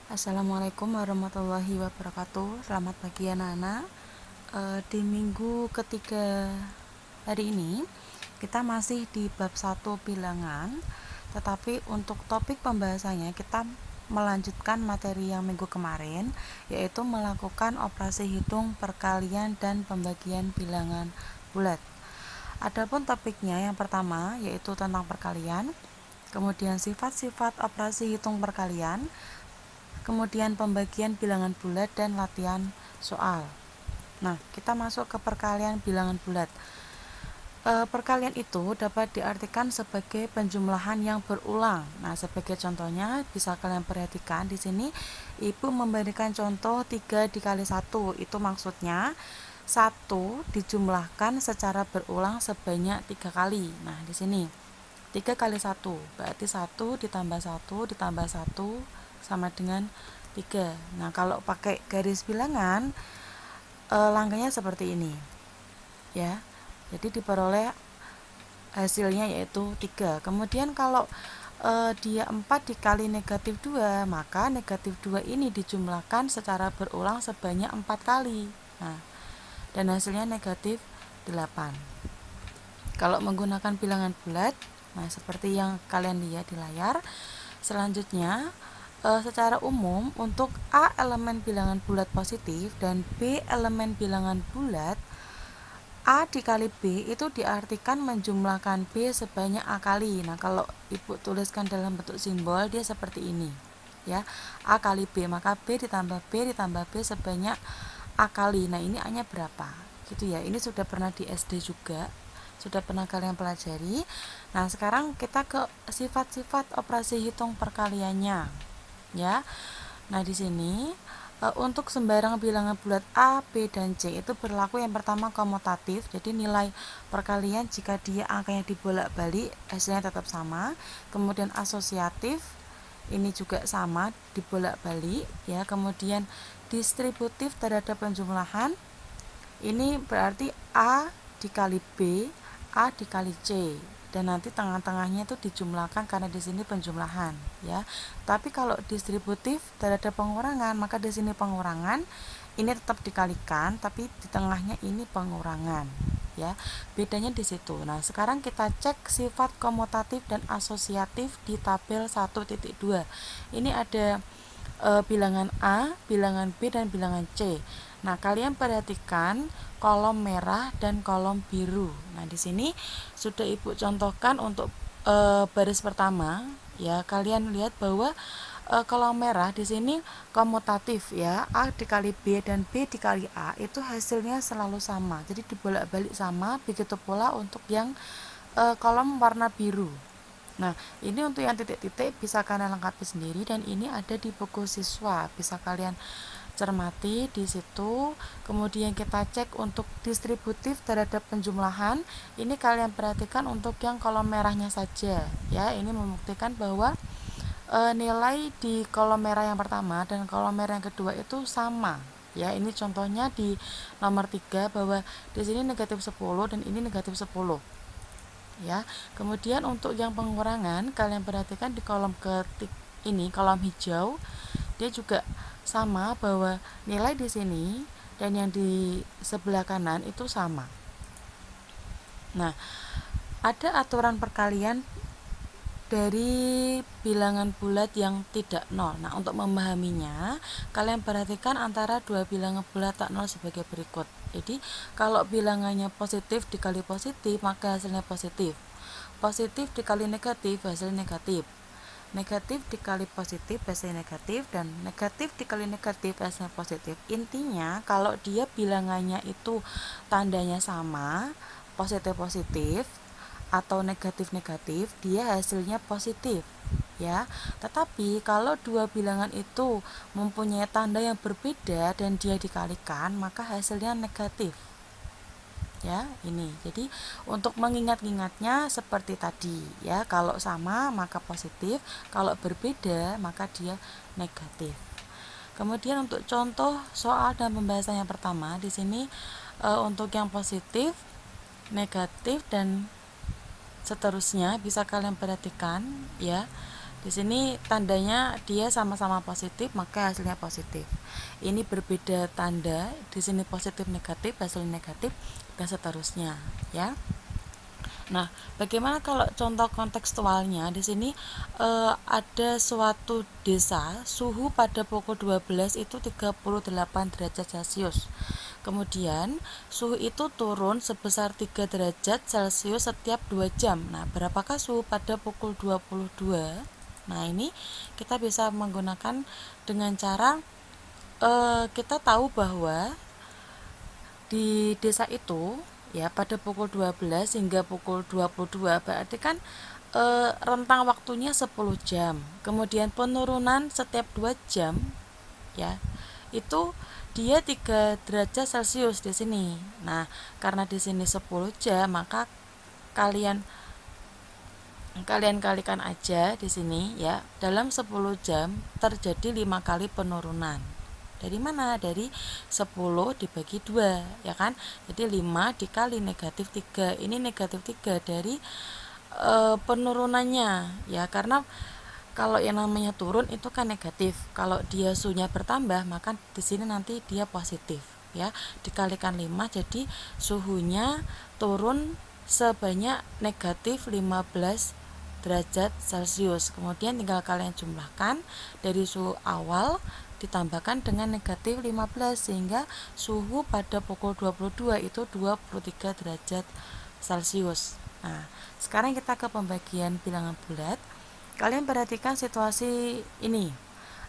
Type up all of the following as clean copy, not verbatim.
Assalamualaikum warahmatullahi wabarakatuh. Selamat pagi anak-anak. Di minggu ketiga hari ini kita masih di bab 1 bilangan, tetapi untuk topik pembahasannya kita melanjutkan materi yang minggu kemarin, yaitu melakukan operasi hitung perkalian dan pembagian bilangan bulat. Adapun topiknya yang pertama yaitu tentang perkalian, kemudian sifat-sifat operasi hitung perkalian, kemudian pembagian bilangan bulat dan latihan soal. Nah, kita masuk ke perkalian bilangan bulat. Perkalian itu dapat diartikan sebagai penjumlahan yang berulang. Nah, sebagai contohnya bisa kalian perhatikan di sini Ibu memberikan contoh 3 dikali 1. Itu maksudnya 1 dijumlahkan secara berulang sebanyak 3 kali. Nah, di sini 3 kali 1 berarti 1 ditambah 1 ditambah 1 sama dengan 3. Nah, kalau pakai garis bilangan langkahnya seperti ini ya. Jadi diperoleh hasilnya yaitu 3. Kemudian kalau dia 4 dikali negatif 2, maka negatif 2 ini dijumlahkan secara berulang sebanyak 4 kali. Nah, dan hasilnya negatif 8. Kalau menggunakan bilangan bulat, nah seperti yang kalian lihat di layar, selanjutnya secara umum untuk A elemen bilangan bulat positif dan B elemen bilangan bulat, A dikali B itu diartikan menjumlahkan B sebanyak A kali. Nah, kalau Ibu tuliskan dalam bentuk simbol, dia seperti ini ya, A kali B, maka B ditambah B sebanyak A kali. Nah, ini A nya berapa gitu ya. Ini sudah pernah di SD juga, sudah pernah kalian pelajari. Nah, sekarang kita ke sifat-sifat operasi hitung perkaliannya ya. Nah, di sini untuk sembarang bilangan bulat A, B, dan C itu berlaku yang pertama komutatif. Jadi nilai perkalian jika dia angkanya dibolak-balik hasilnya tetap sama. Kemudian asosiatif, ini juga sama dibolak-balik ya. Kemudian distributif terhadap penjumlahan, ini berarti A dikali B, A dikali C, dan nanti tengah-tengahnya itu dijumlahkan karena di sini penjumlahan ya. Tapi kalau distributif terhadap pengurangan, maka di sini pengurangan ini tetap dikalikan, tapi di tengahnya ini pengurangan ya. Bedanya di situ. Nah, sekarang kita cek sifat komutatif dan asosiatif di tabel 1.2. Ini ada bilangan A, bilangan B, dan bilangan C. Nah, kalian perhatikan kolom merah dan kolom biru. Nah, di sini sudah Ibu contohkan untuk baris pertama ya. Kalian lihat bahwa kolom merah di sini komutatif ya, A dikali B dan B dikali A itu hasilnya selalu sama. Jadi dibolak-balik sama. Begitu pula untuk yang kolom warna biru. Nah, ini untuk yang titik-titik bisa kalian lengkapi sendiri, dan ini ada di buku siswa, bisa kalian cermati di situ. Kemudian kita cek untuk distributif terhadap penjumlahan. Ini kalian perhatikan untuk yang kolom merahnya saja ya. Ini membuktikan bahwa nilai di kolom merah yang pertama dan kolom merah yang kedua itu sama ya. Ini contohnya di nomor 3 bahwa di sini negatif 10 dan ini negatif 10 ya. Kemudian untuk yang pengurangan, kalian perhatikan di kolom ini, kolom hijau, dia juga sama bahwa nilai di sini dan yang di sebelah kanan itu sama. Nah, ada aturan perkalian dari bilangan bulat yang tidak nol. Nah, untuk memahaminya, kalian perhatikan antara dua bilangan bulat tak nol sebagai berikut. Jadi, kalau bilangannya positif dikali positif, maka hasilnya positif. Positif dikali negatif, hasilnya negatif. Negatif dikali positif, hasilnya negatif. Dan negatif dikali negatif, hasilnya positif. Intinya, kalau dia bilangannya itu tandanya sama, positif-positif, atau negatif-negatif, dia hasilnya positif ya. Tetapi kalau dua bilangan itu mempunyai tanda yang berbeda dan dia dikalikan, maka hasilnya negatif ya. Ini jadi untuk mengingat-ingatnya seperti tadi ya, kalau sama maka positif, kalau berbeda maka dia negatif. Kemudian untuk contoh soal dan pembahasan yang pertama di sini untuk yang positif, negatif, dan seterusnya bisa kalian perhatikan ya. Di sini tandanya dia sama-sama positif, maka hasilnya positif. Ini berbeda tanda, di sini positif negatif, hasilnya negatif, dan seterusnya, ya. Nah, bagaimana kalau contoh kontekstualnya? Di sini ada suatu desa, suhu pada pukul 12 itu 38 derajat Celcius. Kemudian, suhu itu turun sebesar 3 derajat Celcius setiap 2 jam. Nah, berapakah suhu pada pukul 22? Nah, ini kita bisa menggunakan dengan cara kita tahu bahwa di desa itu ya pada pukul 12 hingga pukul 22 berarti kan rentang waktunya 10 jam. Kemudian penurunan setiap 2 jam ya. Itu dia 3 derajat Celcius di sini. Nah, karena di sini 10 jam, maka kalian kalikan aja di sini ya. Dalam 10 jam terjadi 5 kali penurunan. Dari mana? Dari 10 dibagi 2, ya kan? Jadi 5 dikali negatif 3. Ini negatif 3 dari penurunannya ya, karena kalau yang namanya turun itu kan negatif. Kalau dia suhunya bertambah, maka di sini nanti dia positif ya. Dikalikan 5 jadi suhunya turun sebanyak negatif 15 derajat Celcius. Kemudian tinggal kalian jumlahkan dari suhu awal ditambahkan dengan negatif 15 sehingga suhu pada pukul 22 itu 23 derajat Celcius. Nah, sekarang kita ke pembagian bilangan bulat. Kalian perhatikan situasi ini.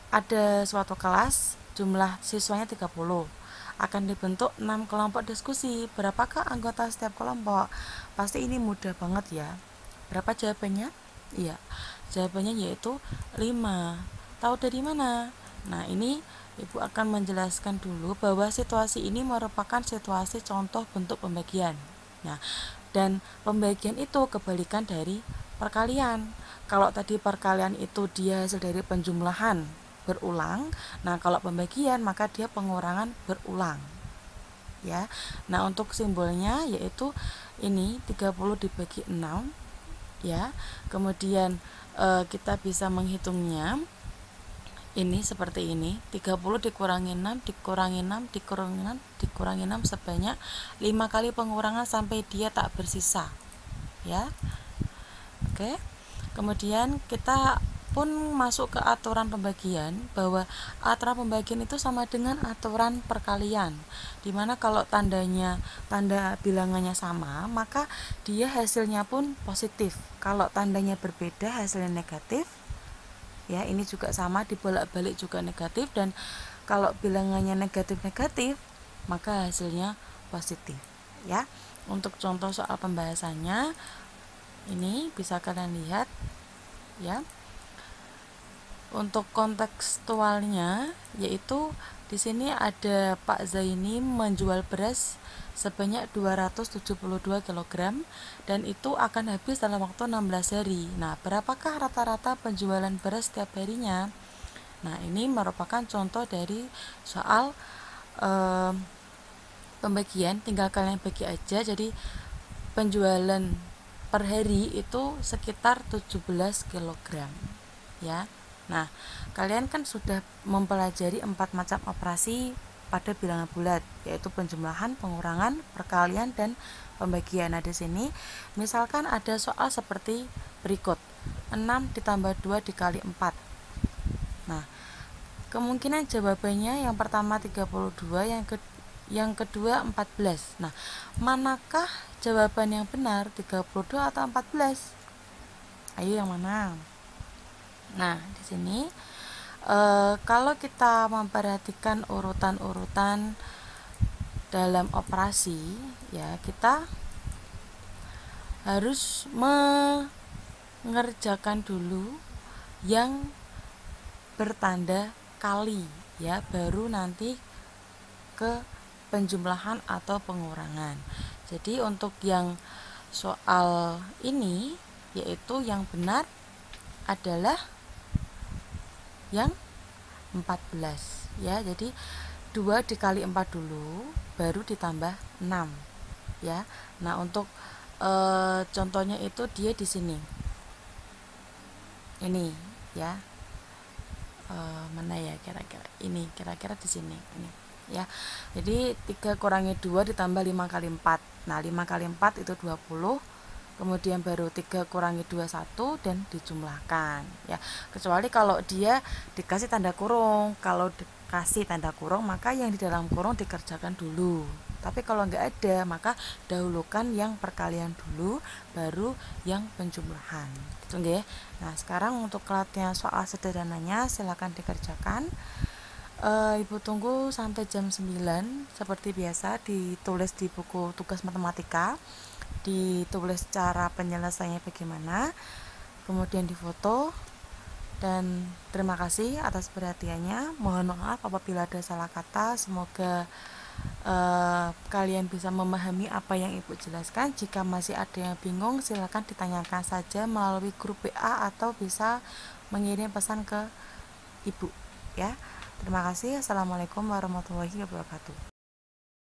Ada suatu kelas, jumlah siswanya 30. Akan dibentuk 6 kelompok diskusi. Berapakah anggota setiap kelompok? Pasti ini mudah banget ya. Berapa jawabannya? Iya, jawabannya yaitu 5. Tahu dari mana? Nah, ini Ibu akan menjelaskan dulu bahwa situasi ini merupakan situasi contoh bentuk pembagian. Nah, dan pembagian itu kebalikan dari perkalian. Kalau tadi perkalian itu dia hasil dari penjumlahan berulang, nah kalau pembagian maka dia pengurangan berulang. Ya. Nah, untuk simbolnya yaitu ini 30 dibagi 6 ya. Kemudian kita bisa menghitungnya ini seperti ini, 30 dikurangi 6 dikurangi 6 dikurangi 6 dikurangi 6 sebanyak 5 kali pengurangan sampai dia tak bersisa ya. Oke. Kemudian kita pun masuk ke aturan pembagian, bahwa aturan pembagian itu sama dengan aturan perkalian, dimana kalau tanda bilangannya sama maka dia hasilnya pun positif. Kalau tandanya berbeda hasilnya negatif ya. Ini juga sama, dibolak-balik juga negatif, dan kalau bilangannya negatif-negatif maka hasilnya positif ya. Untuk contoh soal pembahasannya ini bisa kalian lihat ya. Untuk kontekstualnya yaitu di sini ada Pak Zaini menjual beras sebanyak 272 kg dan itu akan habis dalam waktu 16 hari. Nah, berapakah rata-rata penjualan beras setiap harinya? Nah, ini merupakan contoh dari soal pembagian, tinggal kalian bagi aja. Jadi penjualan per hari itu sekitar 17 kg ya. Nah, kalian kan sudah mempelajari 4 macam operasi pada bilangan bulat, yaitu penjumlahan, pengurangan, perkalian, dan pembagian. Nah, di sini misalkan ada soal seperti berikut. 6 ditambah 2 dikali 4. Nah, kemungkinan jawabannya yang pertama 32, yang kedua 14. Nah, manakah jawaban yang benar, 32 atau 14? Ayo yang mana? Nah, di sini kalau kita memperhatikan urutan-urutan dalam operasi ya, kita harus mengerjakan dulu yang bertanda kali ya, baru nanti ke penjumlahan atau pengurangan. Jadi untuk yang soal ini yaitu yang benar adalah yang 14 ya. Jadi 2 dikali 4 dulu baru ditambah 6 ya. Nah, untuk contohnya itu dia di sini. Ini ya. Mana ya kira-kira ini, kira-kira di sini ini ya. Jadi 3 kurangi 2 ditambah 5 kali 4. Nah 5 kali 4 itu 20, kemudian baru 3 kurangi 2 1 dan dijumlahkan ya. Kecuali kalau dia dikasih tanda kurung. Kalau dikasih tanda kurung maka yang di dalam kurung dikerjakan dulu. Tapi kalau nggak ada maka dahulukan yang perkalian dulu baru yang penjumlahan. Gitu nggih. Nah, sekarang untuk latihan soal sederhananya silakan dikerjakan. Ibu tunggu sampai jam 9 seperti biasa, ditulis di buku tugas matematika, ditulis cara penyelesaiannya bagaimana, kemudian difoto. Dan terima kasih atas perhatiannya. Mohon maaf apabila ada salah kata. Semoga kalian bisa memahami apa yang ibu jelaskan. Jika masih ada yang bingung silakan ditanyakan saja melalui grup WA atau bisa mengirim pesan ke ibu ya. Terima kasih. Assalamualaikum warahmatullahi wabarakatuh.